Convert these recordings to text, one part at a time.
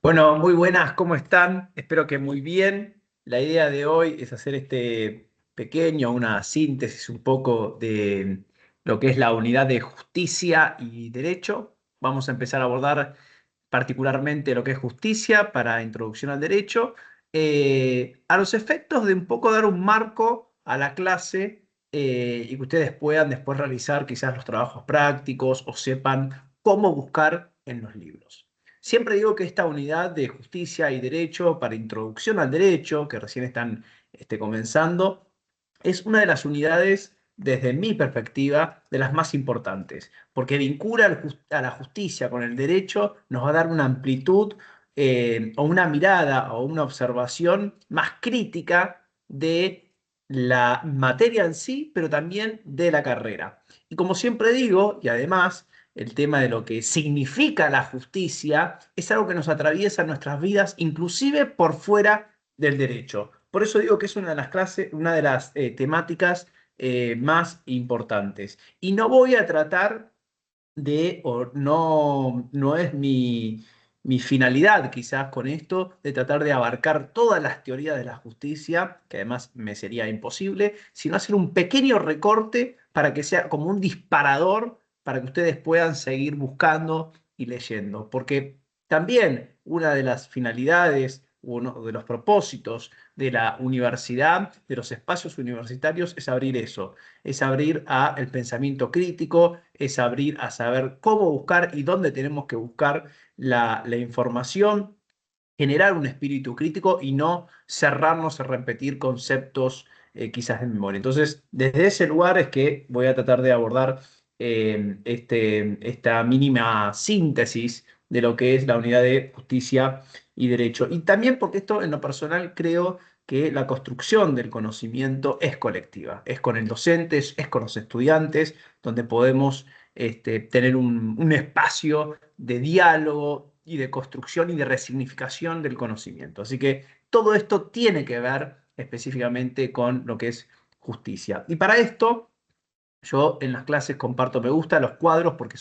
Bueno, muy buenas, ¿cómo están? Espero que muy bien. La idea de hoy es hacer una síntesis un poco de lo que es la unidad de justicia y derecho. Vamos a empezar a abordar particularmente lo que es justicia para introducción al derecho, a los efectos de un poco dar un marco a la clase y que ustedes puedan después realizar quizás los trabajos prácticos o sepan cómo buscar en los libros. Siempre digo que esta unidad de justicia y derecho para introducción al derecho, que recién están comenzando, es una de las unidades, desde mi perspectiva, de las más importantes, porque vincula a la justicia con el derecho, nos va a dar una amplitud o una mirada o una observación más crítica de la materia en sí, pero también de la carrera. Y como siempre digo, y además el tema de lo que significa la justicia es algo que nos atraviesa en nuestras vidas, inclusive por fuera del derecho. Por eso digo que es una de las clases, una de las temáticas más importantes. Y no voy a tratar o no es mi finalidad quizás con esto, de tratar de abarcar todas las teorías de la justicia, que además me sería imposible, sino hacer un pequeño recorte para que sea como un disparador para que ustedes puedan seguir buscando y leyendo. Porque también una de las finalidades, uno de los propósitos de la universidad, de los espacios universitarios, es abrir eso, es abrir a el pensamiento crítico, es abrir a saber cómo buscar y dónde tenemos que buscar la información, generar un espíritu crítico y no cerrarnos a repetir conceptos quizás de memoria. Entonces, desde ese lugar es que voy a tratar de abordar esta mínima síntesis de lo que es la unidad de justicia y derecho. Y también porque esto en lo personal creo que la construcción del conocimiento es colectiva, es con el docente, es con los estudiantes, donde podemos tener un espacio de diálogo y de construcción y de resignificación del conocimiento. Así que todo esto tiene que ver específicamente con lo que es justicia. Y para esto, yo en las clases comparto, me gustan los cuadros porque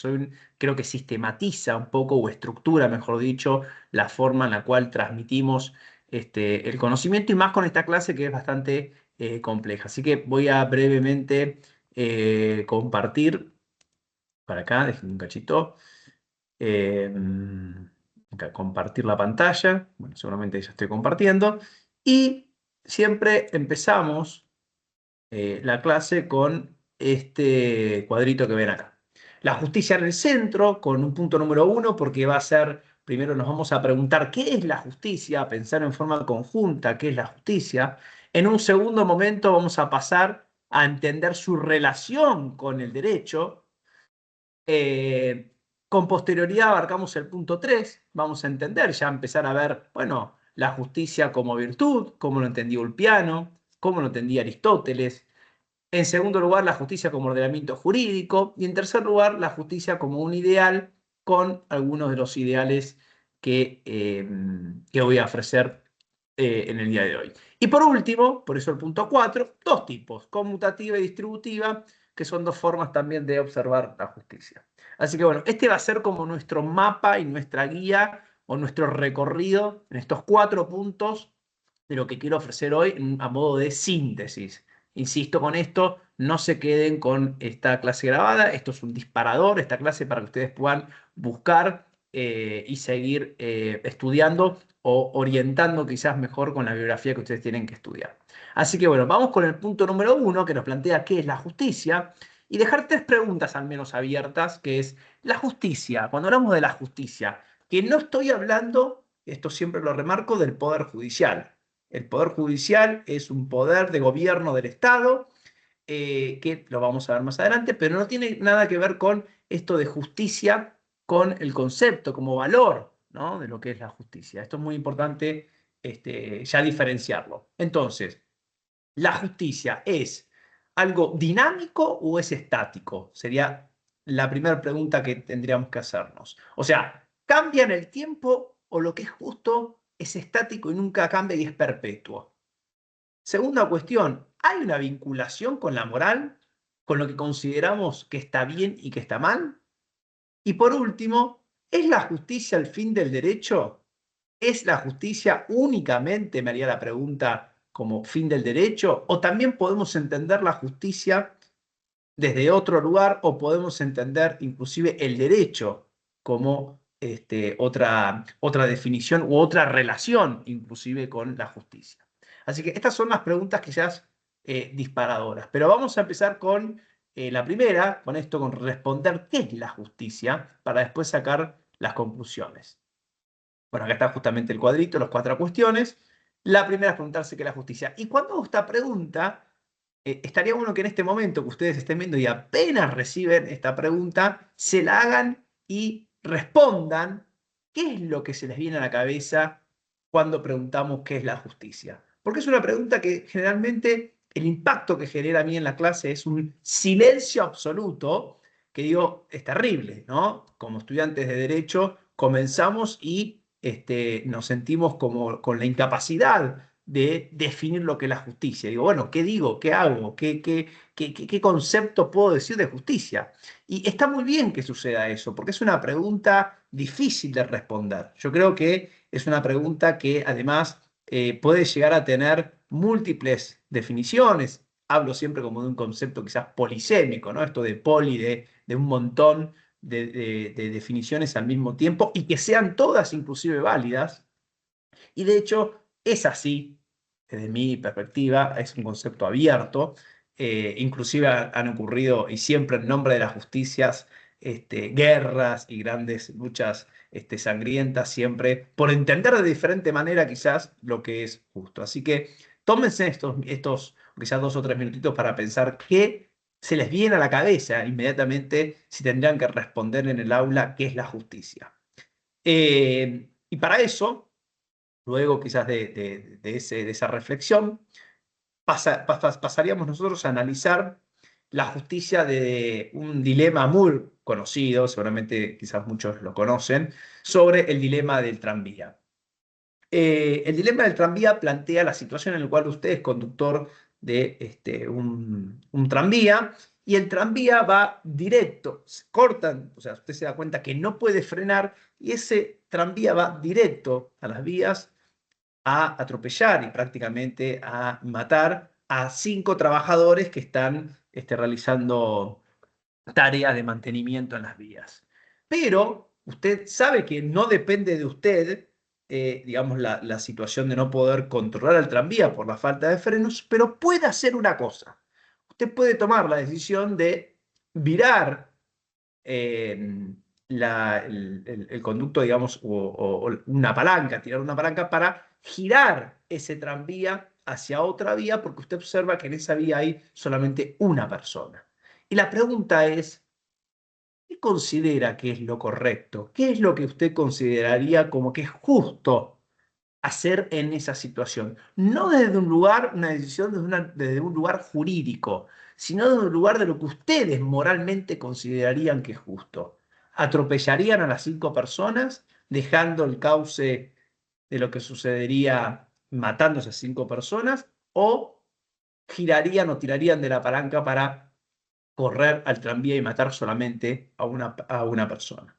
creo que sistematiza un poco o estructura, mejor dicho, la forma en la cual transmitimos el conocimiento y más con esta clase que es bastante compleja. Así que voy a brevemente compartir para acá, déjenme un cachito. Eh, Acá, compartir la pantalla. Bueno, seguramente ya estoy compartiendo. Y siempre empezamos la clase con este cuadrito que ven acá. La justicia en el centro, con un punto número uno, porque va a ser, primero nos vamos a preguntar qué es la justicia, a pensar en forma conjunta qué es la justicia. En un segundo momento vamos a pasar a entender su relación con el derecho. Eh, con posterioridad abarcamos el punto 3, vamos a entender, ya empezar a ver, bueno, la justicia como virtud, cómo lo entendía Ulpiano, cómo lo entendía Aristóteles. En segundo lugar, la justicia como ordenamiento jurídico. Y en tercer lugar, la justicia como un ideal con algunos de los ideales que voy a ofrecer en el día de hoy. Y por último, por eso el punto 4, dos tipos, conmutativa y distributiva, que son dos formas también de observar la justicia. Así que bueno, este va a ser como nuestro mapa y nuestra guía o nuestro recorrido en estos cuatro puntos de lo que quiero ofrecer hoy a modo de síntesis. Insisto con esto, no se queden con esta clase grabada, esto es un disparador, esta clase para que ustedes puedan buscar y seguir estudiando o orientando quizás mejor con la bibliografía que ustedes tienen que estudiar. Así que bueno, vamos con el punto número uno que nos plantea qué es la justicia y dejar tres preguntas al menos abiertas, que es la justicia. Cuando hablamos de la justicia, que no estoy hablando, esto siempre lo remarco, del poder judicial. El poder judicial es un poder de gobierno del Estado, que lo vamos a ver más adelante, pero no tiene nada que ver con esto de justicia, con el concepto como valor, ¿no? De lo que es la justicia. Esto es muy importante ya diferenciarlo. Entonces, ¿la justicia es algo dinámico o es estático? Sería la primera pregunta que tendríamos que hacernos. O sea, ¿cambia en el tiempo o lo que es justo es estático y nunca cambia y es perpetuo? Segunda cuestión, ¿hay una vinculación con la moral, con lo que consideramos que está bien y que está mal? Y por último, ¿es la justicia el fin del derecho? ¿Es la justicia únicamente, me haría la pregunta, como fin del derecho? ¿O también podemos entender la justicia desde otro lugar o podemos entender inclusive el derecho como otra definición u otra relación inclusive con la justicia? Así que estas son las preguntas quizás disparadoras, pero vamos a empezar con la primera, con esto, con responder qué es la justicia, para después sacar las conclusiones. Bueno, acá está justamente el cuadrito, las cuatro cuestiones. La primera es preguntarse qué es la justicia. Y cuando hago esta pregunta, estaría bueno que en este momento que ustedes estén viendo y apenas reciben esta pregunta, se la hagan y respondan qué es lo que se les viene a la cabeza cuando preguntamos qué es la justicia. Porque es una pregunta que generalmente el impacto que genera a mí en la clase es un silencio absoluto, que digo, es terrible, ¿no? Como estudiantes de derecho comenzamos y nos sentimos como con la incapacidad de definir lo que es la justicia. Digo, bueno, ¿qué digo? ¿Qué hago? ¿Qué concepto puedo decir de justicia? Y está muy bien que suceda eso, porque es una pregunta difícil de responder. Yo creo que es una pregunta que además puede llegar a tener múltiples definiciones. Hablo siempre como de un concepto quizás polisémico, ¿no? Esto de poli, de un montón de definiciones al mismo tiempo y que sean todas inclusive válidas. Y de hecho es así, desde mi perspectiva, es un concepto abierto. Inclusive han ocurrido, y siempre en nombre de las justicias, guerras y grandes luchas sangrientas, siempre por entender de diferente manera quizás lo que es justo. Así que tómense estos quizás 2 o 3 minutitos para pensar qué se les viene a la cabeza inmediatamente si tendrían que responder en el aula qué es la justicia. Y para eso, luego quizás de esa reflexión, pasaríamos nosotros a analizar la justicia de un dilema muy conocido, seguramente quizás muchos lo conocen, sobre el dilema del tranvía. El dilema del tranvía plantea la situación en la cual usted es conductor de un tranvía y el tranvía va directo, se cortan, o sea, usted se da cuenta que no puede frenar y ese tranvía va directo a las vías a atropellar y prácticamente a matar a 5 trabajadores que están realizando tareas de mantenimiento en las vías. Pero usted sabe que no depende de usted, digamos, la situación de no poder controlar el tranvía por la falta de frenos, pero puede hacer una cosa. Usted puede tomar la decisión de virar eh, el conducto, digamos, o una palanca, tirar una palanca para girar ese tranvía hacia otra vía, porque usted observa que en esa vía hay solamente una persona. Y la pregunta es, ¿qué considera que es lo correcto? ¿Qué es lo que usted consideraría como que es justo hacer en esa situación? No desde un lugar, una decisión desde un lugar jurídico, sino desde un lugar de lo que ustedes moralmente considerarían que es justo. ¿Atropellarían a las 5 personas, dejando el cauce de lo que sucedería matando a esas 5 personas? ¿O girarían o tirarían de la palanca para correr al tranvía y matar solamente a una persona?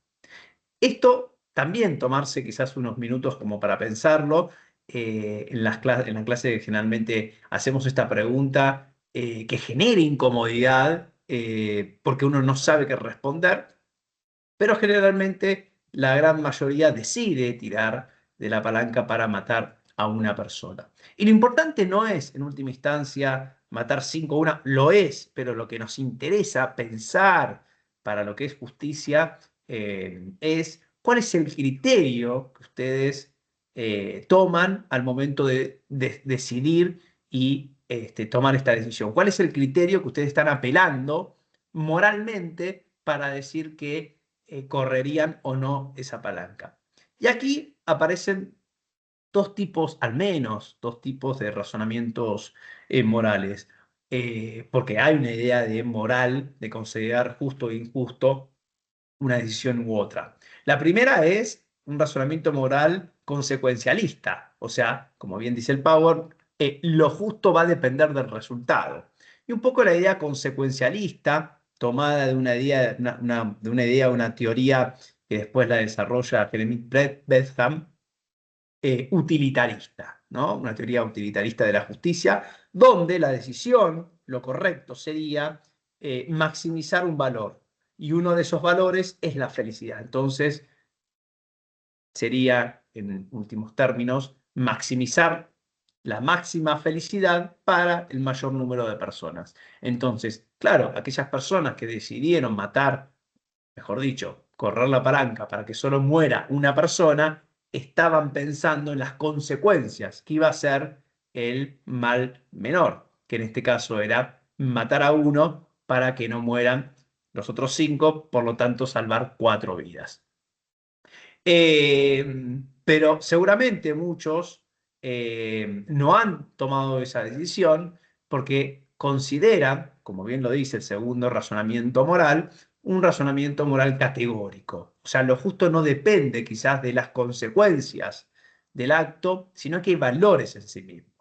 Esto también tomarse quizás unos minutos como para pensarlo. En la clase generalmente hacemos esta pregunta que genere incomodidad porque uno no sabe qué responder, pero generalmente la gran mayoría decide tirar de la palanca para matar a una persona. Y lo importante no es, en última instancia, matar 5 a 1, lo es, pero lo que nos interesa pensar para lo que es justicia es cuál es el criterio que ustedes toman al momento de decidir y tomar esta decisión. ¿Cuál es el criterio que ustedes están apelando moralmente para decir que correrían o no esa palanca? Y aquí aparecen dos tipos, al menos dos tipos de razonamientos morales, porque hay una idea de moral, de considerar justo e injusto una decisión u otra. La primera es un razonamiento moral consecuencialista, o sea, como bien dice el Power, lo justo va a depender del resultado. Y un poco la idea consecuencialista, tomada de una idea, de una idea, una teoría que después la desarrolla Jeremy Bentham, utilitarista, ¿no? Una teoría utilitarista de la justicia, donde la decisión, lo correcto sería maximizar un valor. Y uno de esos valores es la felicidad. Entonces, sería, en últimos términos, maximizar la máxima felicidad para el mayor número de personas. Entonces, claro, aquellas personas que decidieron matar, mejor dicho, correr la palanca para que solo muera una persona, estaban pensando en las consecuencias que iba a ser el mal menor, que en este caso era matar a uno para que no mueran los otros cinco, por lo tanto salvar cuatro vidas. Pero seguramente muchos no han tomado esa decisión porque consideran, como bien lo dice el segundo razonamiento moral, un razonamiento moral categórico. O sea, lo justo no depende quizás de las consecuencias del acto, sino que hay valores en sí mismo.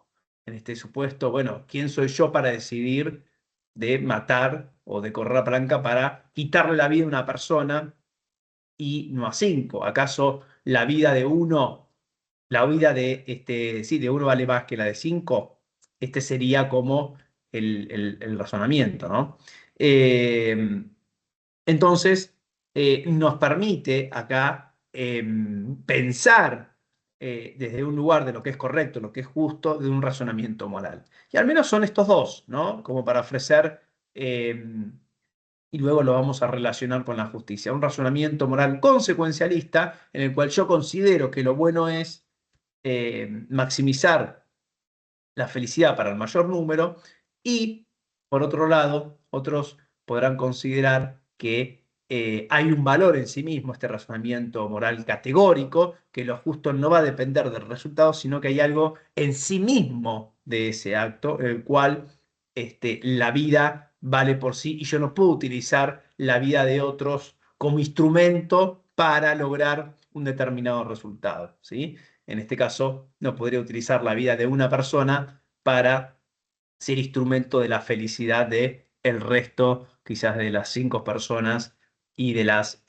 En este supuesto, bueno, ¿quién soy yo para decidir de matar o de correr la palanca para quitarle la vida a una persona y no a cinco? ¿Acaso la vida de uno, la vida de, sí, de uno vale más que la de cinco? Este sería como el razonamiento, ¿no? Eh, entonces, nos permite acá pensar desde un lugar de lo que es correcto, lo que es justo, de un razonamiento moral. Y al menos son estos dos, ¿no? Como para ofrecer y luego lo vamos a relacionar con la justicia. Un razonamiento moral consecuencialista en el cual yo considero que lo bueno es maximizar la felicidad para el mayor número y, por otro lado, otros podrán considerar que hay un valor en sí mismo, este razonamiento moral categórico, que lo justo no va a depender del resultado, sino que hay algo en sí mismo de ese acto, en el cual la vida vale por sí y yo no puedo utilizar la vida de otros como instrumento para lograr un determinado resultado, ¿sí? En este caso, no podría utilizar la vida de una persona para ser instrumento de la felicidad de el resto, quizás de las cinco personas y de las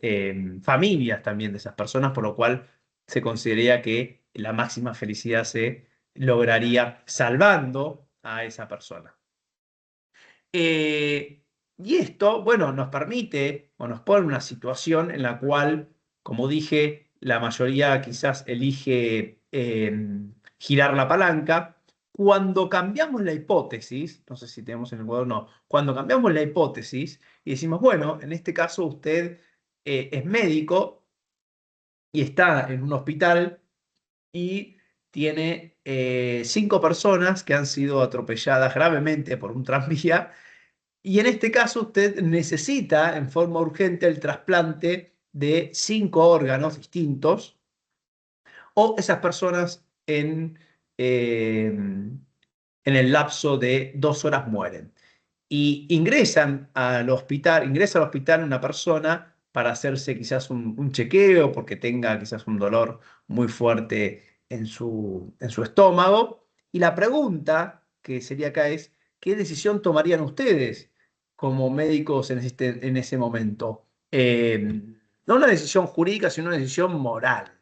familias también de esas personas, por lo cual se consideraría que la máxima felicidad se lograría salvando a esa persona. Eh, y esto, bueno, nos permite o nos pone en una situación en la cual, como dije, la mayoría quizás elige girar la palanca. Cuando cambiamos la hipótesis, no sé si tenemos en el cuadro o no, cuando cambiamos la hipótesis y decimos, bueno, en este caso usted es médico y está en un hospital y tiene cinco personas que han sido atropelladas gravemente por un tranvía y en este caso usted necesita en forma urgente el trasplante de cinco órganos distintos o esas personas en el lapso de 2 horas mueren. Y ingresa al hospital una persona para hacerse quizás un chequeo porque tenga quizás un dolor muy fuerte en su estómago. Y la pregunta que sería acá es, ¿qué decisión tomarían ustedes como médicos en ese momento? No una decisión jurídica, sino una decisión moral.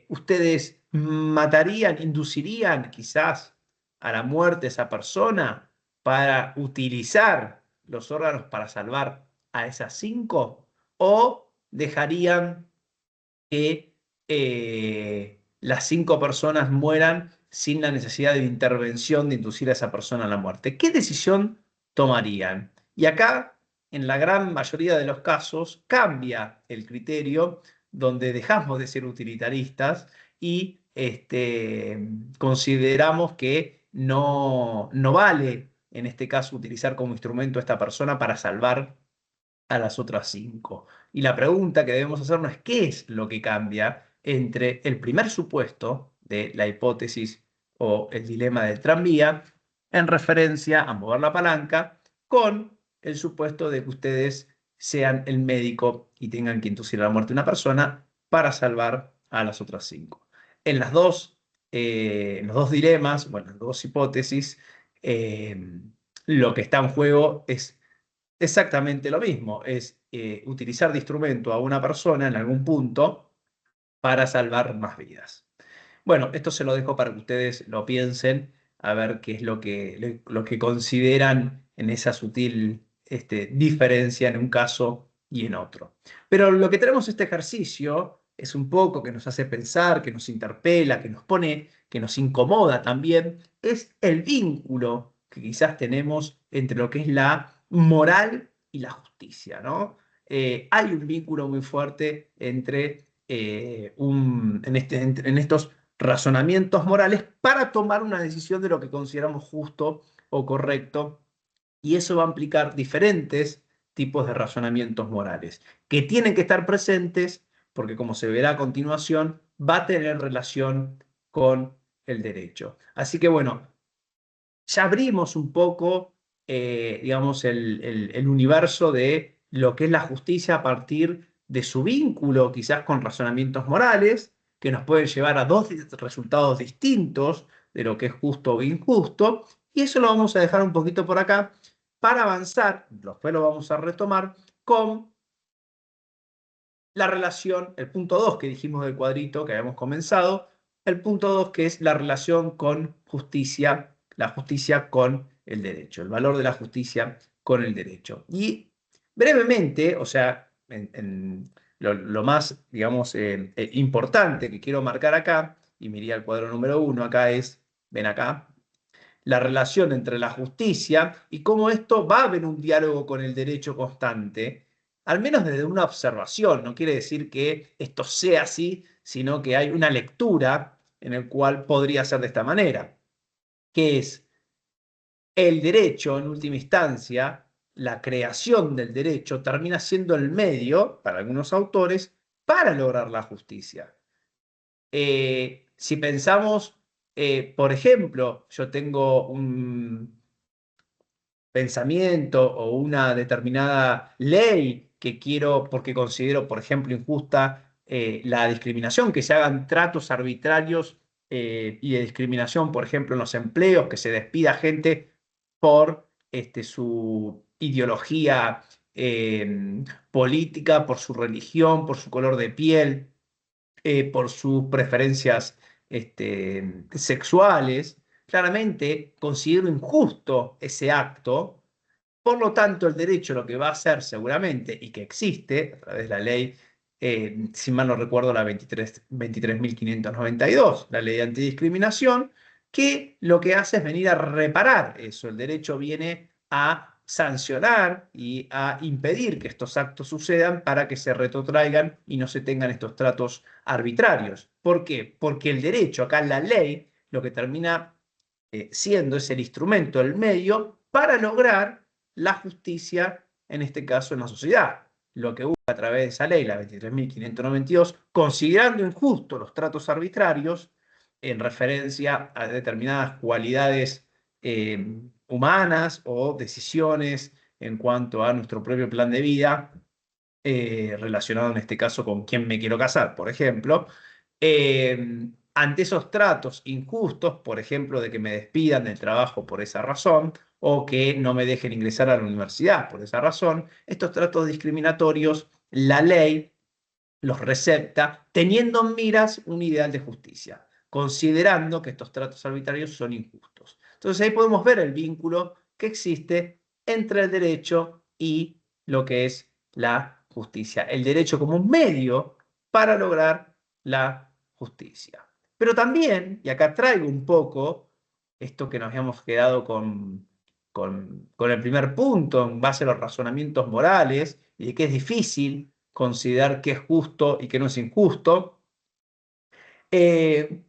¿Ustedes matarían, inducirían quizás a la muerte a esa persona para utilizar los órganos para salvar a esas cinco? ¿O dejarían que las cinco personas mueran sin la necesidad de intervención de inducir a esa persona a la muerte? ¿Qué decisión tomarían? Y acá, en la gran mayoría de los casos, cambia el criterio donde dejamos de ser utilitaristas y consideramos que no vale, en este caso, utilizar como instrumento a esta persona para salvar a las otras cinco. Y la pregunta que debemos hacernos es ¿qué es lo que cambia entre el primer supuesto de la hipótesis o el dilema del tranvía en referencia a mover la palanca con el supuesto de que ustedes sean el médico y tengan que inducir a la muerte de una persona para salvar a las otras cinco? En los dos dilemas, bueno, en las dos hipótesis, lo que está en juego es exactamente lo mismo, es utilizar de instrumento a una persona en algún punto para salvar más vidas. Bueno, esto se lo dejo para que ustedes lo piensen, a ver qué es lo que consideran en esa sutil diferencia en un caso y en otro. Pero lo que tenemos este ejercicio es un poco que nos hace pensar, que nos interpela, que nos pone, que nos incomoda también, es el vínculo que quizás tenemos entre lo que es la moral y la justicia, ¿no? Hay un vínculo muy fuerte entre en estos razonamientos morales para tomar una decisión de lo que consideramos justo o correcto. Y eso va a implicar diferentes tipos de razonamientos morales que tienen que estar presentes porque, como se verá a continuación, va a tener relación con el derecho. Así que bueno, ya abrimos un poco, digamos, el universo de lo que es la justicia a partir de su vínculo quizás con razonamientos morales, que nos pueden llevar a dos resultados distintos de lo que es justo o injusto, y eso lo vamos a dejar un poquito por acá para avanzar, después lo vamos a retomar con la relación, el punto 2 que dijimos del cuadrito que habíamos comenzado, el punto 2 que es la relación con justicia, la justicia con el derecho, el valor de la justicia con el derecho. Y brevemente, o sea, lo más, digamos, importante que quiero marcar acá, y me iría al cuadro número 1, acá es, ven acá, la relación entre la justicia y cómo esto va a haber un diálogo con el derecho constante, al menos desde una observación. No quiere decir que esto sea así, sino que hay una lectura en el cual podría ser de esta manera, que es el derecho, en última instancia, la creación del derecho termina siendo el medio, para algunos autores, para lograr la justicia. Si pensamos, por ejemplo, yo tengo un pensamiento o una determinada ley que quiero, porque considero, por ejemplo, injusta la discriminación, que se hagan tratos arbitrarios y de discriminación, por ejemplo, en los empleos, que se despida gente por su ideología política, por su religión, por su color de piel, por sus preferencias sexuales. Claramente considero injusto ese acto. Por lo tanto, el derecho lo que va a hacer seguramente, y que existe a través de la ley, si mal no recuerdo, la 23.592, la ley de antidiscriminación, que lo que hace es venir a reparar eso. El derecho viene a sancionar y a impedir que estos actos sucedan para que se retrotraigan y no se tengan estos tratos arbitrarios. ¿Por qué? Porque el derecho, acá la ley, lo que termina siendo es el instrumento, el medio para lograr la justicia, en este caso en la sociedad. Lo que busca a través de esa ley, la 23.592, considerando injustos los tratos arbitrarios en referencia a determinadas cualidades humanas o decisiones en cuanto a nuestro propio plan de vida, relacionado en este caso con quién me quiero casar, por ejemplo. Ante esos tratos injustos, por ejemplo, de que me despidan del trabajo por esa razón o que no me dejen ingresar a la universidad por esa razón, estos tratos discriminatorios, la ley los recepta teniendo en miras un ideal de justicia, considerando que estos tratos arbitrarios son injustos. Entonces ahí podemos ver el vínculo que existe entre el derecho y lo que es la justicia. El derecho como un medio para lograr la justicia. Pero también, y acá traigo un poco esto que nos habíamos quedado con el primer punto en base a los razonamientos morales y de que es difícil considerar qué es justo y qué no es injusto, eh,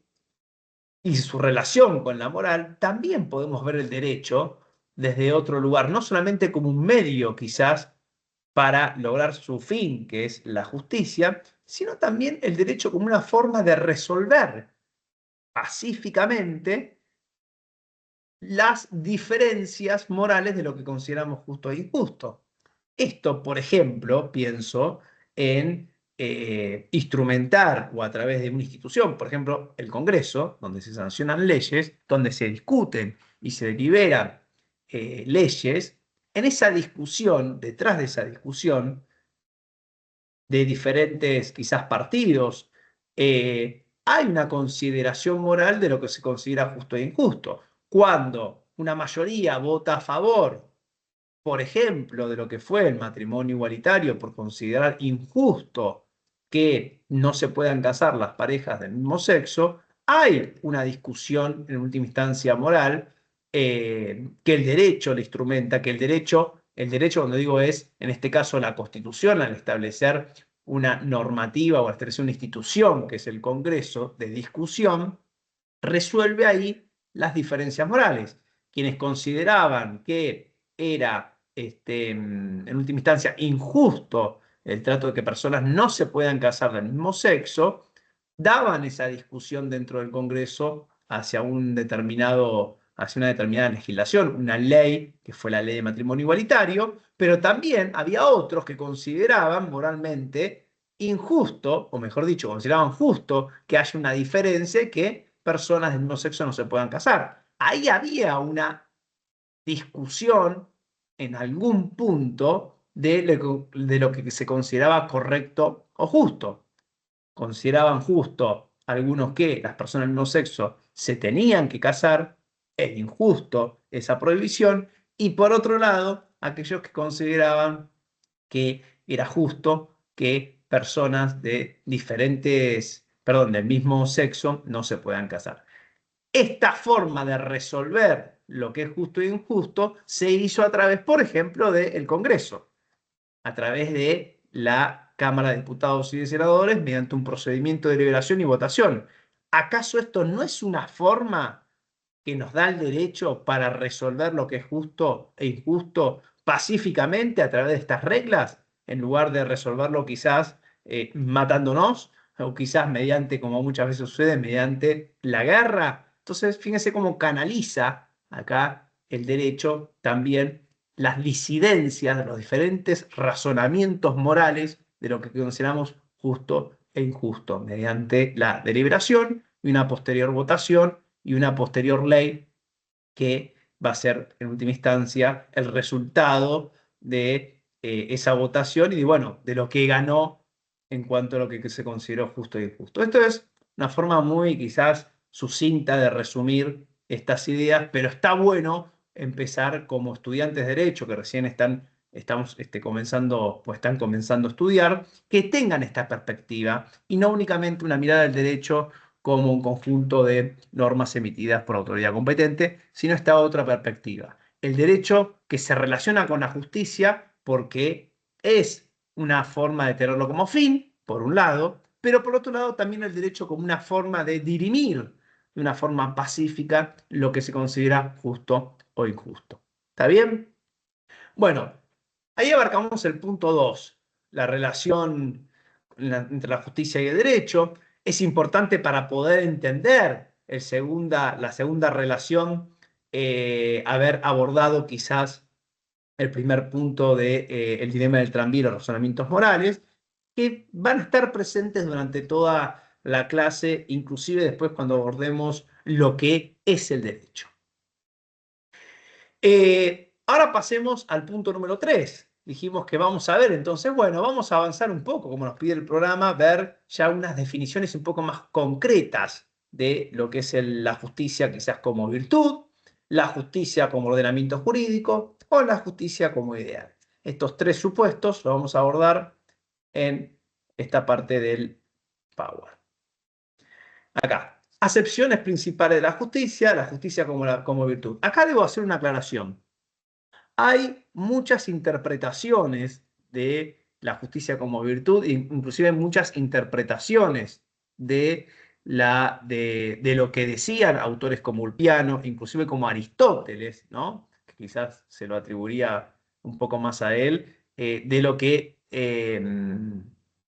y su relación con la moral, también podemos ver el derecho desde otro lugar, no solamente como un medio quizás para lograr su fin, que es la justicia, sino también el derecho como una forma de resolver pacíficamente las diferencias morales de lo que consideramos justo e injusto. Esto, por ejemplo, pienso en instrumentar o a través de una institución, por ejemplo, el Congreso, donde se sancionan leyes, donde se discuten y se deliberan leyes, en esa discusión, detrás de esa discusión, de diferentes quizás partidos, hay una consideración moral de lo que se considera justo e injusto. Cuando una mayoría vota a favor, por ejemplo, de lo que fue el matrimonio igualitario por considerar injusto que no se puedan casar las parejas del mismo sexo, hay una discusión en última instancia moral que el derecho le instrumenta, que el derecho cuando digo es, en este caso, la Constitución al establecer una normativa o al establecer una institución, que es el Congreso, de discusión, resuelve ahí las diferencias morales. Quienes consideraban que era, en última instancia, injusto el trato de que personas no se puedan casar del mismo sexo, daban esa discusión dentro del Congreso hacia hacia una determinada legislación, una ley que fue la ley de matrimonio igualitario, pero también había otros que consideraban moralmente injusto, o mejor dicho, consideraban justo que haya una diferencia y que personas del mismo sexo no se puedan casar. Ahí había una discusión en algún punto de lo que se consideraba correcto o justo. Consideraban justo algunos que las personas del mismo sexo se tenían que casar, es injusto esa prohibición, y por otro lado, aquellos que consideraban que era justo que personas de diferentes, perdón, del mismo sexo no se puedan casar. Esta forma de resolver lo que es justo e injusto se hizo a través, por ejemplo, del Congreso, a través de la Cámara de Diputados y de Senadores, mediante un procedimiento de deliberación y votación. ¿Acaso esto no es una forma que nos da el derecho para resolver lo que es justo e injusto pacíficamente a través de estas reglas, en lugar de resolverlo quizás matándonos o quizás mediante, como muchas veces sucede, mediante la guerra? Entonces, fíjense cómo canaliza acá el derecho también las disidencias de los diferentes razonamientos morales de lo que consideramos justo e injusto, mediante la deliberación y una posterior votación y una posterior ley que va a ser en última instancia el resultado de esa votación y de, bueno, de lo que ganó en cuanto a lo que se consideró justo e injusto. Esto es una forma muy quizás sucinta de resumir estas ideas, pero está bueno empezar como estudiantes de Derecho que recién estamos comenzando, pues están comenzando a estudiar, que tengan esta perspectiva y no únicamente una mirada del derecho como un conjunto de normas emitidas por autoridad competente, sino esta otra perspectiva. El derecho que se relaciona con la justicia porque es una forma de tenerlo como fin, por un lado, pero por otro lado también el derecho como una forma de dirimir de una forma pacífica lo que se considera justo o injusto. ¿Está bien? Bueno, ahí abarcamos el punto 2, la relación entre la justicia y el derecho. Es importante para poder entender la segunda relación, haber abordado quizás el primer punto de, el dilema del tranvía y los razonamientos morales, que van a estar presentes durante toda la clase, inclusive después cuando abordemos lo que es el derecho. Ahora pasemos al punto número 3. Dijimos que vamos a ver, entonces, bueno, vamos a avanzar un poco, como nos pide el programa, ver ya unas definiciones un poco más concretas de lo que es la justicia quizás como virtud, la justicia como ordenamiento jurídico o la justicia como ideal. Estos tres supuestos los vamos a abordar en esta parte del Power. Acá, acepciones principales de la justicia como virtud. Acá debo hacer una aclaración. Hay muchas interpretaciones de la justicia como virtud, inclusive muchas interpretaciones de lo que decían autores como Ulpiano, inclusive como Aristóteles, ¿no? Que quizás se lo atribuiría un poco más a él, de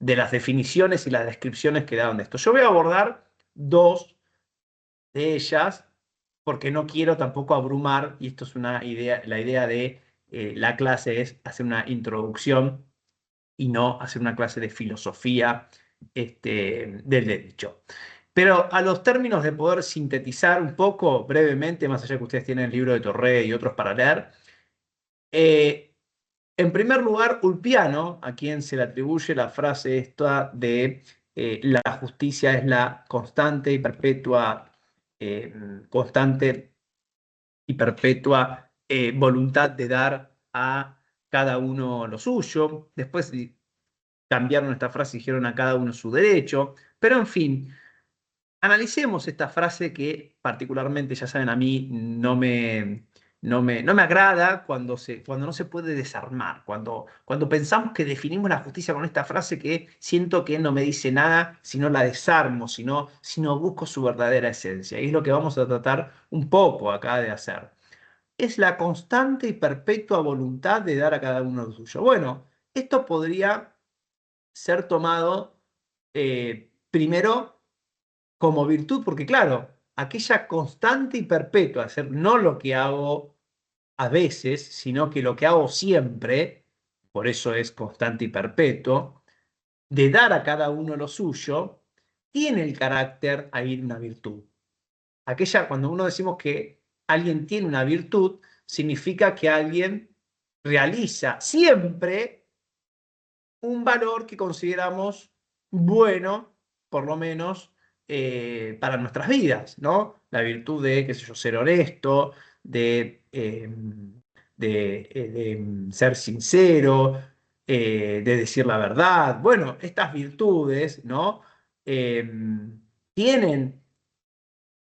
las definiciones y las descripciones que daban de esto. Yo voy a abordar dos de ellas, porque no quiero tampoco abrumar, y esto es una idea, la idea de la clase es hacer una introducción y no hacer una clase de filosofía del derecho. Pero a los términos de poder sintetizar un poco brevemente, más allá que ustedes tienen el libro de Torré y otros para leer, en primer lugar, Ulpiano, a quien se le atribuye la frase esta de la justicia es la constante y perpetua, voluntad de dar a cada uno lo suyo. Después cambiaron esta frase y dijeron a cada uno su derecho. Pero en fin, analicemos esta frase que particularmente, ya saben, a mí no me agrada cuando no se puede desarmar, cuando pensamos que definimos la justicia con esta frase que siento que no me dice nada si no la desarmo, si no busco su verdadera esencia. Y es lo que vamos a tratar un poco acá de hacer. Es la constante y perpetua voluntad de dar a cada uno lo suyo. Bueno, esto podría ser tomado primero como virtud, porque claro, aquella constante y perpetua, hacer no lo que hago a veces, sino que lo que hago siempre, por eso es constante y perpetuo, de dar a cada uno lo suyo, tiene el carácter ahí de una virtud. Cuando uno decimos que alguien tiene una virtud, significa que alguien realiza siempre un valor que consideramos bueno, por lo menos para nuestras vidas, ¿no? La virtud de, qué sé yo, ser honesto, de ser sincero, de decir la verdad. Bueno, estas virtudes, ¿no? Eh, tienen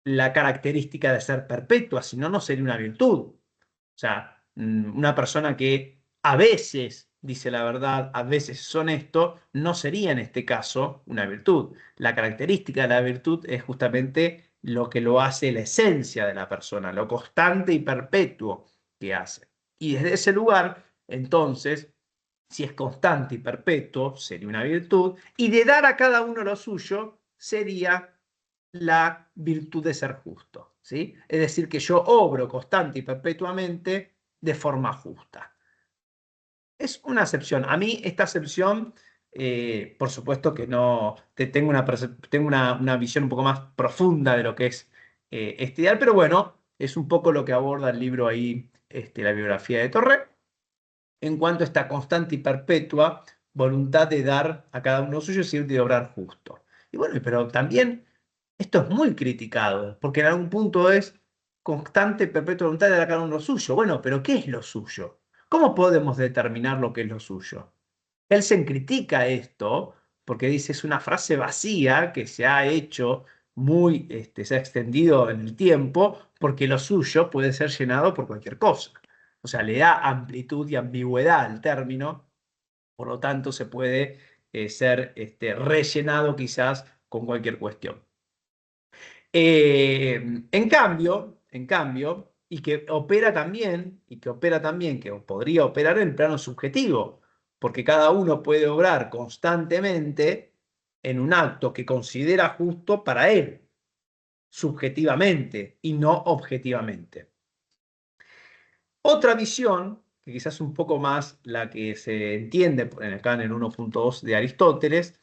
la característica de ser perpetua, si no, no sería una virtud. O sea, una persona que a veces dice la verdad, a veces es honesto, no sería en este caso una virtud. La característica de la virtud es justamente lo que lo hace la esencia de la persona, lo constante y perpetuo que hace. Y desde ese lugar, entonces, si es constante y perpetuo, sería una virtud, y de dar a cada uno lo suyo, sería la virtud de ser justo, ¿sí? Es decir, que yo obro constante y perpetuamente de forma justa. Es una acepción. A mí esta acepción, por supuesto que no, tengo una visión un poco más profunda de lo que es este ideal, pero bueno, es un poco lo que aborda el libro ahí, la biografía de Torre, en cuanto a esta constante y perpetua voluntad de dar a cada uno suyo y de obrar justo. Y bueno, pero también esto es muy criticado, porque en algún punto es constante, perpetua voluntad de dar a cada uno lo suyo. Bueno, pero ¿qué es lo suyo? ¿Cómo podemos determinar lo que es lo suyo? Kelsen critica esto porque dice es una frase vacía que se ha hecho se ha extendido en el tiempo porque lo suyo puede ser llenado por cualquier cosa. O sea, le da amplitud y ambigüedad al término, por lo tanto se puede ser rellenado quizás con cualquier cuestión. En cambio, que podría operar en el plano subjetivo, porque cada uno puede obrar constantemente en un acto que considera justo para él, subjetivamente y no objetivamente. Otra visión, que quizás es un poco más la que se entiende acá en el 1.2 de Aristóteles,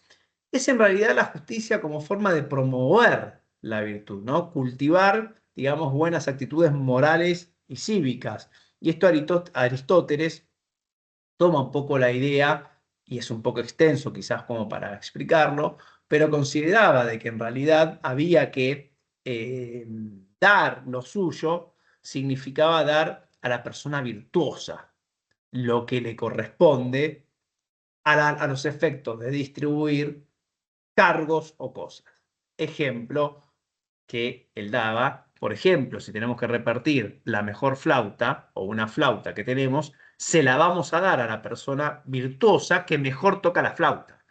es en realidad la justicia como forma de promover la virtud, ¿no? Cultivar, digamos, buenas actitudes morales y cívicas. Y esto Aristóteles toma un poco la idea, y es un poco extenso quizás como para explicarlo, pero consideraba de que en realidad había que dar lo suyo, significaba dar a la persona virtuosa lo que le corresponde a los efectos de distribuir cargos o cosas. Ejemplo que él daba, por ejemplo, si tenemos que repartir la mejor flauta o una flauta que tenemos, se la vamos a dar a la persona virtuosa que mejor toca la flauta.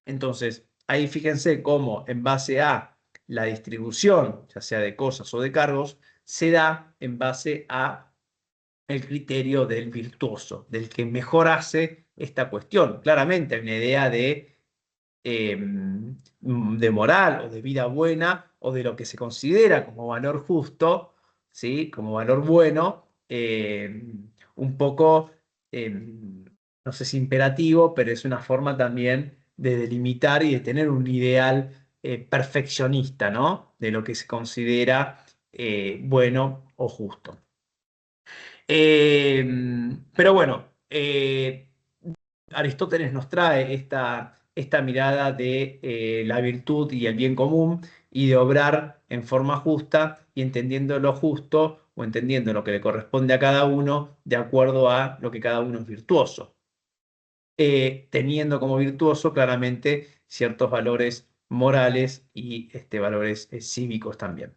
Entonces, ahí fíjense cómo en base a la distribución, ya sea de cosas o de cargos, se da en base a el criterio del virtuoso, del que mejor hace esta cuestión. Claramente hay una idea de moral o de vida buena o de lo que se considera como valor justo, ¿sí? Como valor bueno, un poco, eh, no sé si imperativo, pero es una forma también de delimitar y de tener un ideal perfeccionista, ¿no? De lo que se considera bueno o justo. Pero bueno, Aristóteles nos trae esta mirada de la virtud y el bien común y de obrar en forma justa y entendiendo lo justo o entendiendo lo que le corresponde a cada uno de acuerdo a lo que cada uno es virtuoso, teniendo como virtuoso claramente ciertos valores morales y valores cívicos también.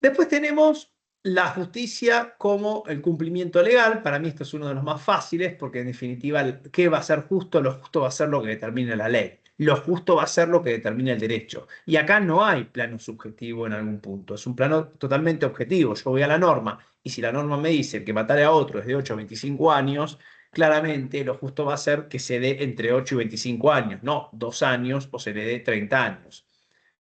Después tenemos la justicia como el cumplimiento legal. Para mí esto es uno de los más fáciles porque en definitiva, ¿qué va a ser justo? Lo justo va a ser lo que determine la ley. Lo justo va a ser lo que determina el derecho. Y acá no hay plano subjetivo en algún punto. Es un plano totalmente objetivo. Yo voy a la norma y si la norma me dice que matar a otro es de 8 a 25 años, claramente lo justo va a ser que se dé entre 8 y 25 años, no 2 años o se le dé 30 años.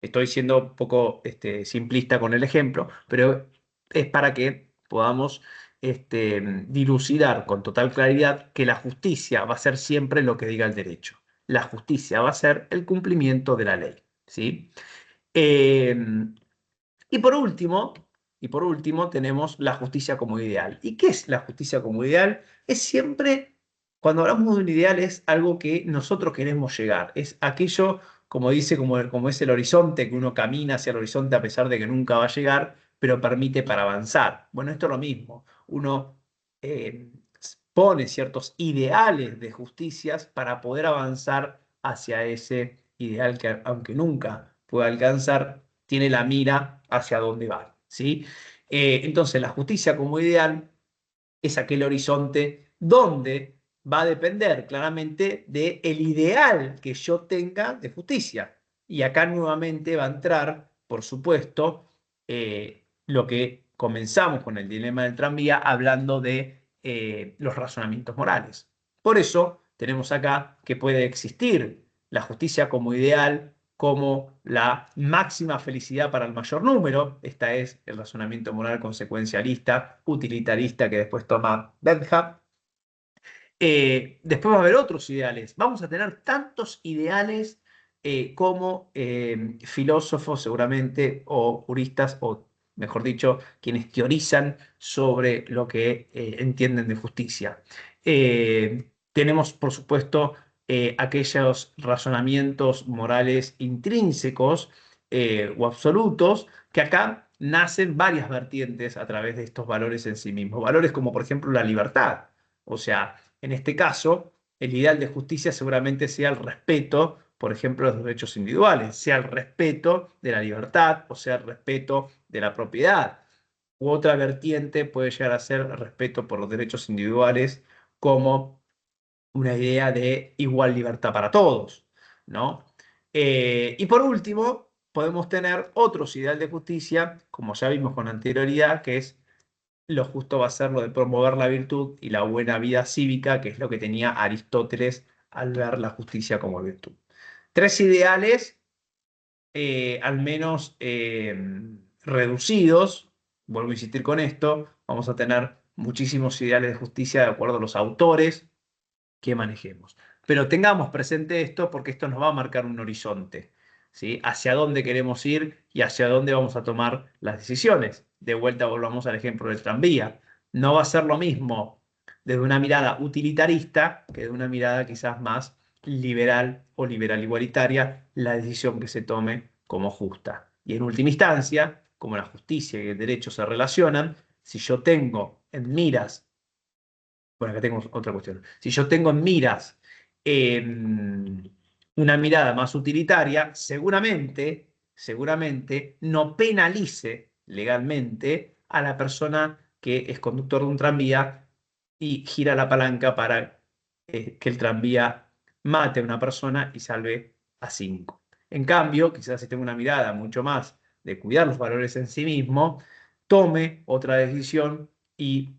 Estoy siendo un poco simplista con el ejemplo, pero es para que podamos dilucidar con total claridad que la justicia va a ser siempre lo que diga el derecho. La justicia va a ser el cumplimiento de la ley, ¿sí? Eh, y por último, tenemos la justicia como ideal. ¿Y qué es la justicia como ideal? Es siempre, cuando hablamos de un ideal, es algo que nosotros queremos llegar. Es aquello, como dice, como es el horizonte, que uno camina hacia el horizonte a pesar de que nunca va a llegar, pero permite para avanzar. Bueno, esto es lo mismo. Uno eh, pone ciertos ideales de justicias para poder avanzar hacia ese ideal que, aunque nunca pueda alcanzar, tiene la mira hacia dónde va, ¿sí? Entonces, la justicia como ideal es aquel horizonte donde va a depender claramente del ideal que yo tenga de justicia. Y acá nuevamente va a entrar, por supuesto, lo que comenzamos con el dilema del tranvía, hablando de los razonamientos morales. Por eso tenemos acá que puede existir la justicia como ideal, como la máxima felicidad para el mayor número. Esta es el razonamiento moral consecuencialista, utilitarista que después toma Bentham. Después va a haber otros ideales. Vamos a tener tantos ideales como filósofos seguramente, o juristas, o mejor dicho, quienes teorizan sobre lo que entienden de justicia. Tenemos, por supuesto, aquellos razonamientos morales intrínsecos o absolutos, que acá nacen varias vertientes a través de estos valores en sí mismos. Valores como, por ejemplo, la libertad. O sea, en este caso, el ideal de justicia seguramente sea el respeto, por ejemplo, de los derechos individuales, sea el respeto de la libertad o sea el respeto de la propiedad. U otra vertiente puede llegar a ser el respeto por los derechos individuales como una idea de igual libertad para todos, ¿no? Y por último, podemos tener otros ideales de justicia, como ya vimos con anterioridad, que es lo justo va a ser lo de promover la virtud y la buena vida cívica, que es lo que tenía Aristóteles al ver la justicia como virtud. Tres ideales, al menos reducidos. Vuelvo a insistir con esto, vamos a tener muchísimos ideales de justicia de acuerdo a los autores que manejemos. Pero tengamos presente esto porque esto nos va a marcar un horizonte, ¿sí? Hacia dónde queremos ir y hacia dónde vamos a tomar las decisiones. De vuelta volvamos al ejemplo del tranvía. No va a ser lo mismo desde una mirada utilitarista que de una mirada quizás más liberal o liberal igualitaria la decisión que se tome como justa. Y en última instancia, como la justicia y el derecho se relacionan, si yo tengo en miras, bueno, acá tengo otra cuestión. Si yo tengo en miras eh, una mirada más utilitaria, seguramente no penalice legalmente a la persona que es conductor de un tranvía y gira la palanca para que el tranvía mate a una persona y salve a cinco. En cambio, quizás si tengo una mirada mucho más de cuidar los valores en sí mismo, tome otra decisión y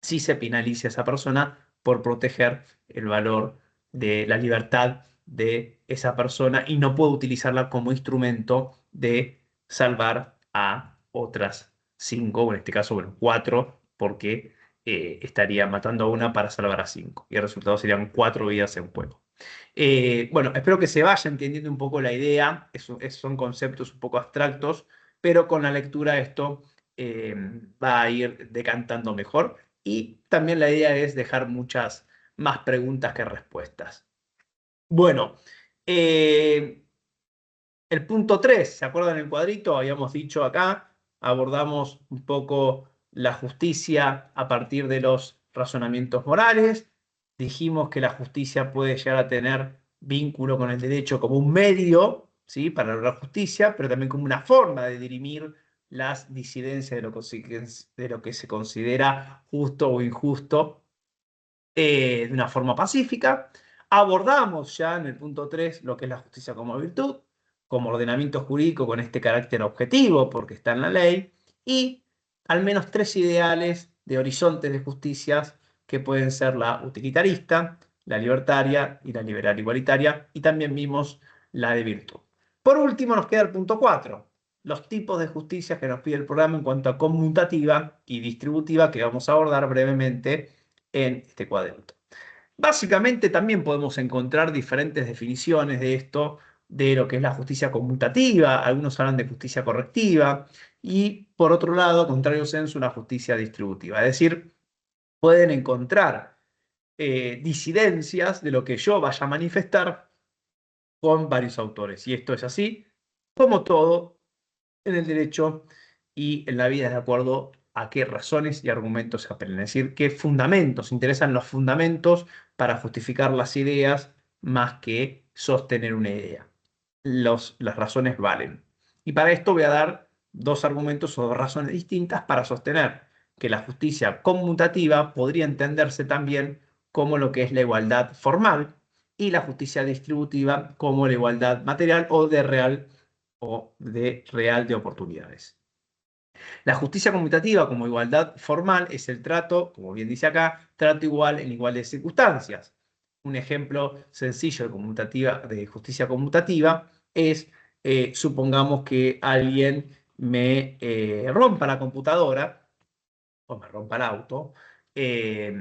si se penaliza a esa persona por proteger el valor de la libertad de esa persona y no puedo utilizarla como instrumento de salvar a otras cinco, o en este caso, bueno, cuatro, porque estaría matando a una para salvar a cinco. Y el resultado serían cuatro vidas en juego. Bueno, espero que se vaya entendiendo un poco la idea. Son conceptos un poco abstractos, pero con la lectura esto eh, va a ir decantando mejor. Y también la idea es dejar muchas más preguntas que respuestas. Bueno, eh, el punto 3, ¿se acuerdan el cuadrito? Habíamos dicho acá, abordamos un poco la justicia a partir de los razonamientos morales. Dijimos que la justicia puede llegar a tener vínculo con el derecho como un medio, ¿sí? Para lograr justicia, pero también como una forma de dirimir las disidencias de lo que se considera justo o injusto de una forma pacífica. Abordamos ya en el punto 3 lo que es la justicia como virtud, como ordenamiento jurídico con este carácter objetivo, porque está en la ley, y al menos 3 ideales de horizontes de justicias que pueden ser la utilitarista, la libertaria y la liberal igualitaria, y también vimos la de virtud. Por último, nos queda el punto 4, los tipos de justicia que nos pide el programa en cuanto a conmutativa y distributiva, que vamos a abordar brevemente en este cuadrito. Básicamente también podemos encontrar diferentes definiciones de esto, de lo que es la justicia conmutativa, algunos hablan de justicia correctiva, y por otro lado, contrario sensu, una justicia distributiva. Es decir, pueden encontrar disidencias de lo que yo vaya a manifestar con varios autores. Y esto es así, como todo en el derecho y en la vida, de acuerdo a qué razones y argumentos se apelen. Es decir, qué fundamentos, interesan los fundamentos para justificar las ideas más que sostener una idea. Las razones valen. Y para esto voy a dar dos argumentos o dos razones distintas para sostener que la justicia conmutativa podría entenderse también como lo que es la igualdad formal y la justicia distributiva como la igualdad material o de real de oportunidades. La justicia conmutativa como igualdad formal es el trato, como bien dice acá, trato igual en iguales circunstancias. Un ejemplo sencillo de justicia conmutativa es, supongamos que alguien me rompa la computadora o me rompa el auto, eh,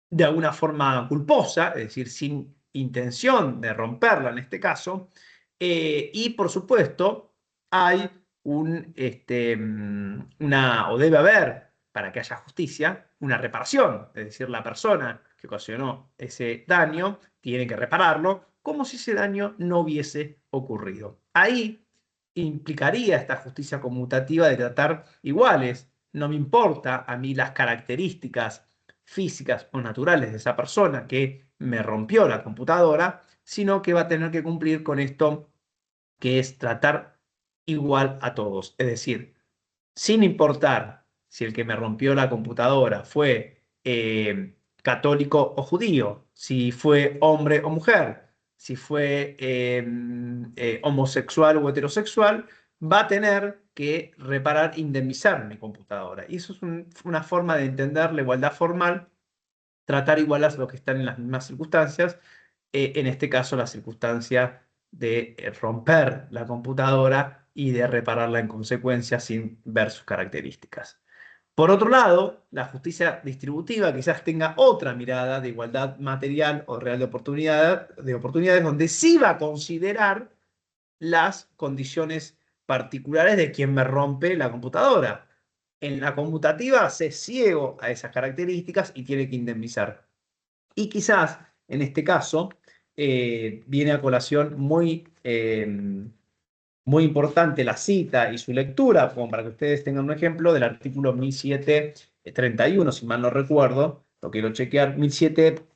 de alguna forma culposa, es decir, sin intención de romperla en este caso, y por supuesto hay o debe haber, para que haya justicia, una reparación, es decir, la persona que ocasionó ese daño tiene que repararlo como si ese daño no hubiese ocurrido. Ahí implicaría esta justicia conmutativa de tratar iguales. No me importa a mí las características físicas o naturales de esa persona que me rompió la computadora, sino que va a tener que cumplir con esto que es tratar igual a todos. Es decir, sin importar si el que me rompió la computadora fue católico o judío, si fue hombre o mujer, si fue homosexual o heterosexual, va a tener que reparar, indemnizar mi computadora. Y eso es una forma de entender la igualdad formal, tratar igual a los que están en las mismas circunstancias, en este caso la circunstancia de romper la computadora y de repararla en consecuencia sin ver sus características. Por otro lado, la justicia distributiva quizás tenga otra mirada de igualdad material o real de oportunidades, donde sí va a considerar las condiciones particulares de quien me rompe la computadora. En la conmutativa se es ciego a esas características y tiene que indemnizar. Y quizás en este caso viene a colación muy importante la cita y su lectura, como para que ustedes tengan un ejemplo del artículo 1731, si mal no recuerdo, lo quiero chequear, 17,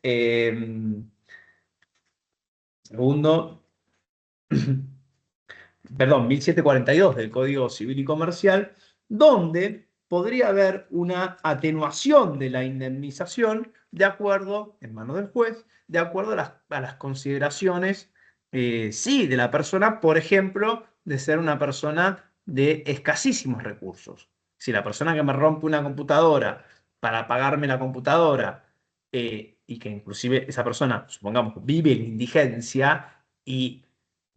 segundo, perdón, 1742 del Código Civil y Comercial, donde podría haber una atenuación de la indemnización de acuerdo, en manos del juez, de acuerdo a las consideraciones, sí, de la persona, por ejemplo, de ser una persona de escasísimos recursos. Si la persona que me rompe una computadora para pagarme la computadora, y que inclusive esa persona, supongamos, vive en indigencia y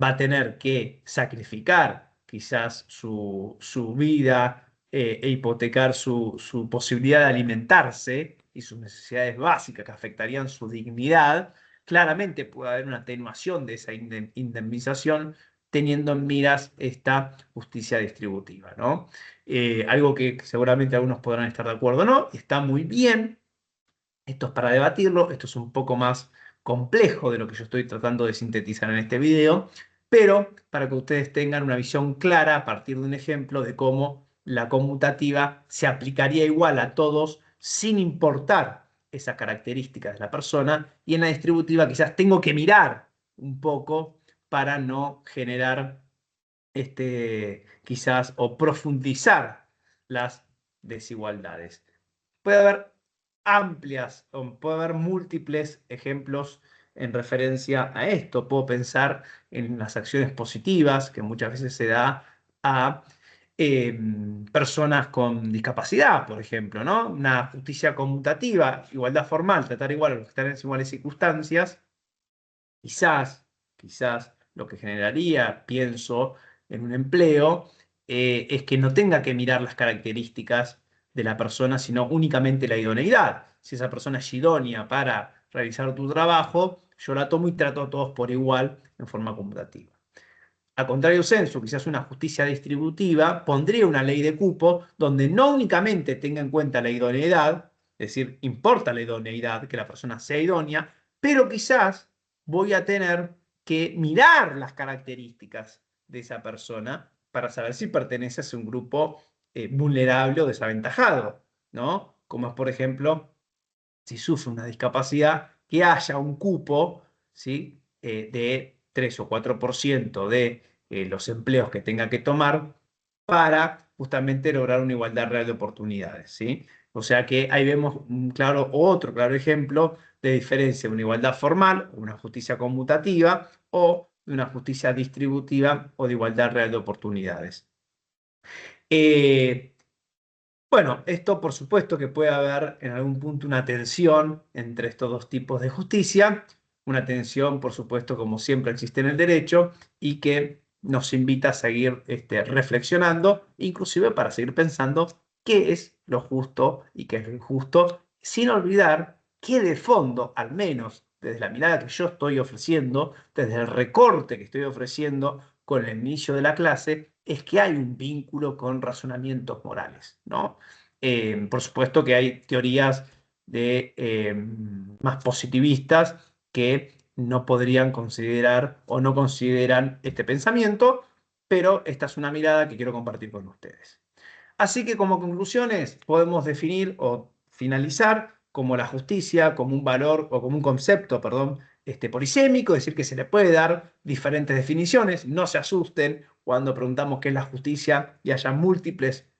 va a tener que sacrificar quizás su vida, e hipotecar su posibilidad de alimentarse y sus necesidades básicas que afectarían su dignidad, claramente puede haber una atenuación de esa indemnización teniendo en miras esta justicia distributiva, ¿no? Algo que seguramente algunos podrán estar de acuerdo o no, está muy bien. Esto es para debatirlo, esto es un poco más complejo de lo que yo estoy tratando de sintetizar en este video, pero para que ustedes tengan una visión clara a partir de un ejemplo de cómo la conmutativa se aplicaría igual a todos sin importar esa característica de la persona, y en la distributiva quizás tengo que mirar un poco para no generar quizás o profundizar las desigualdades. Puede haber amplias, o puede haber múltiples ejemplos en referencia a esto. Puedo pensar en las acciones positivas que muchas veces se da a personas con discapacidad, por ejemplo, ¿no? Una justicia conmutativa, igualdad formal, tratar igual a los que están en iguales circunstancias. Quizás lo que generaría, pienso, en un empleo, es que no tenga que mirar las características de la persona, sino únicamente la idoneidad. Si esa persona es idónea para realizar tu trabajo, yo la tomo y trato a todos por igual en forma conmutativa. A contrario sensu, quizás una justicia distributiva pondría una ley de cupo donde no únicamente tenga en cuenta la idoneidad, es decir, importa la idoneidad, que la persona sea idónea, pero quizás voy a tener que mirar las características de esa persona para saber si pertenece a un grupo vulnerable o desaventajado, ¿no? Como es, por ejemplo, si sufre una discapacidad, que haya un cupo, ¿sí? De 3 o 4% de los empleos que tenga que tomar para justamente lograr una igualdad real de oportunidades, ¿sí? O sea que ahí vemos otro claro ejemplo de diferencia de una igualdad formal, una justicia conmutativa, o de una justicia distributiva o de igualdad real de oportunidades. Bueno, esto por supuesto que puede haber en algún punto una tensión entre estos dos tipos de justicia, una tensión por supuesto como siempre existe en el derecho y que nos invita a seguir reflexionando, inclusive para seguir pensando qué es lo justo y qué es lo injusto, sin olvidar que de fondo, al menos desde la mirada que yo estoy ofreciendo, desde el recorte que estoy ofreciendo con el inicio de la clase, es que hay un vínculo con razonamientos morales, ¿no? Por supuesto que hay teorías más positivistas que no podrían considerar o no consideran este pensamiento, pero esta es una mirada que quiero compartir con ustedes. Así que como conclusiones podemos definir o finalizar como la justicia, como un valor o como un concepto, perdón, polisémico, es decir, que se le puede dar diferentes definiciones. No se asusten cuando preguntamos qué es la justicia y haya múltiples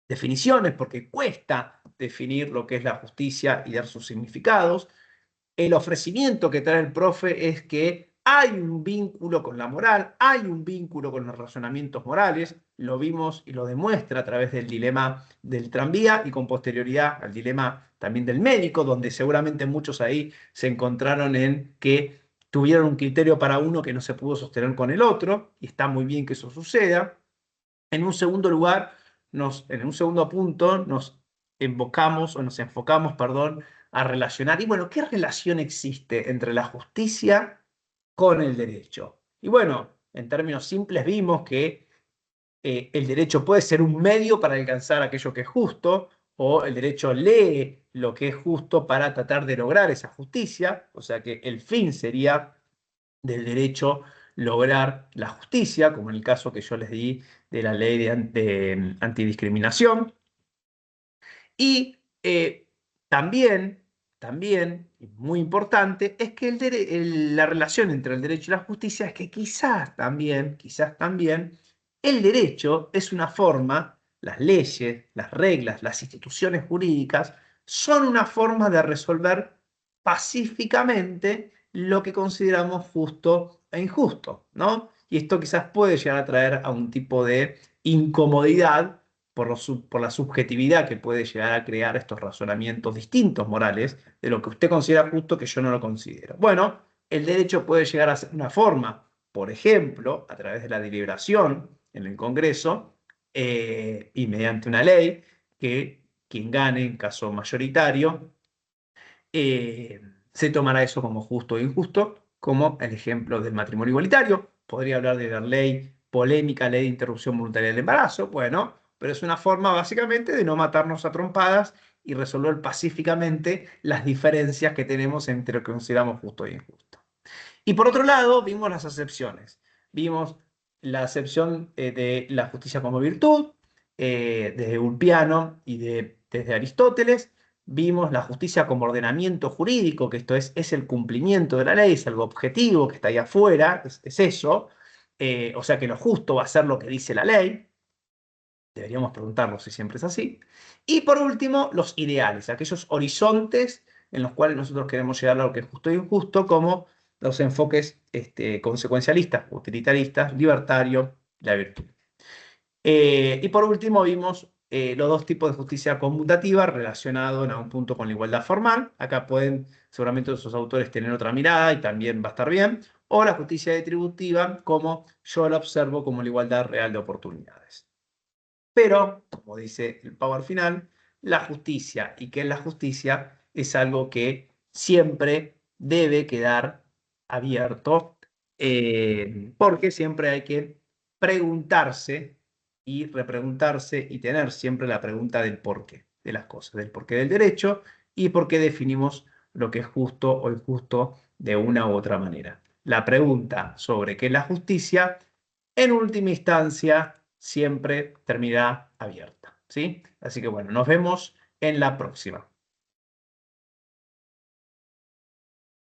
definiciones, porque cuesta definir lo que es la justicia y dar sus significados. El ofrecimiento que trae el profe es que hay un vínculo con la moral, hay un vínculo con los razonamientos morales, lo vimos y lo demuestra a través del dilema del tranvía y con posterioridad al dilema también del médico, donde seguramente muchos ahí se encontraron en que tuvieron un criterio para uno que no se pudo sostener con el otro, y está muy bien que eso suceda. En un segundo lugar, en un segundo punto, nos enfocamos, perdón, a relacionar. Y bueno, ¿qué relación existe entre la justicia con el derecho? Y bueno, en términos simples vimos que el derecho puede ser un medio para alcanzar aquello que es justo, o el derecho lee lo que es justo para tratar de lograr esa justicia, o sea que el fin sería del derecho lograr la justicia, como en el caso que yo les di de la ley de antidiscriminación. Y también, y muy importante, es que la relación entre el derecho y la justicia es que quizás también, el derecho es una forma, las leyes, las reglas, las instituciones jurídicas son una forma de resolver pacíficamente lo que consideramos justo e injusto, ¿no? Y esto quizás puede llegar a traer a un tipo de incomodidad por la subjetividad que puede llegar a crear estos razonamientos distintos morales de lo que usted considera justo que yo no lo considero. Bueno, el derecho puede llegar a ser una forma, por ejemplo, a través de la deliberación en el Congreso y mediante una ley que quien gane en caso mayoritario eh, se tomará eso como justo o injusto, como el ejemplo del matrimonio igualitario. Podría hablar de la ley polémica, ley de interrupción voluntaria del embarazo, bueno, pero es una forma básicamente de no matarnos a trompadas y resolver pacíficamente las diferencias que tenemos entre lo que consideramos justo e injusto. Y por otro lado, vimos las acepciones. Vimos la acepción de la justicia como virtud, desde Ulpiano y desde Aristóteles. Vimos la justicia como ordenamiento jurídico, que esto es el cumplimiento de la ley, es algo objetivo que está ahí afuera, es eso. O sea que lo justo va a ser lo que dice la ley. Deberíamos preguntarnos si siempre es así. Y por último, los ideales, aquellos horizontes en los cuales nosotros queremos llegar a lo que es justo e injusto, como los enfoques consecuencialistas, utilitaristas, libertario, la virtud. Y por último vimos los dos tipos de justicia conmutativa relacionados en algún punto con la igualdad formal. Acá pueden seguramente esos autores tener otra mirada y también va a estar bien. O la justicia distributiva, como yo la observo como la igualdad real de oportunidades. Pero, como dice el power final, la justicia y qué es la justicia es algo que siempre debe quedar abierto, porque siempre hay que preguntarse y repreguntarse y tener siempre la pregunta del porqué de las cosas, del porqué del derecho y por qué definimos lo que es justo o injusto de una u otra manera. La pregunta sobre qué es la justicia, en última instancia, siempre terminará abierta, ¿sí? Así que bueno, nos vemos en la próxima.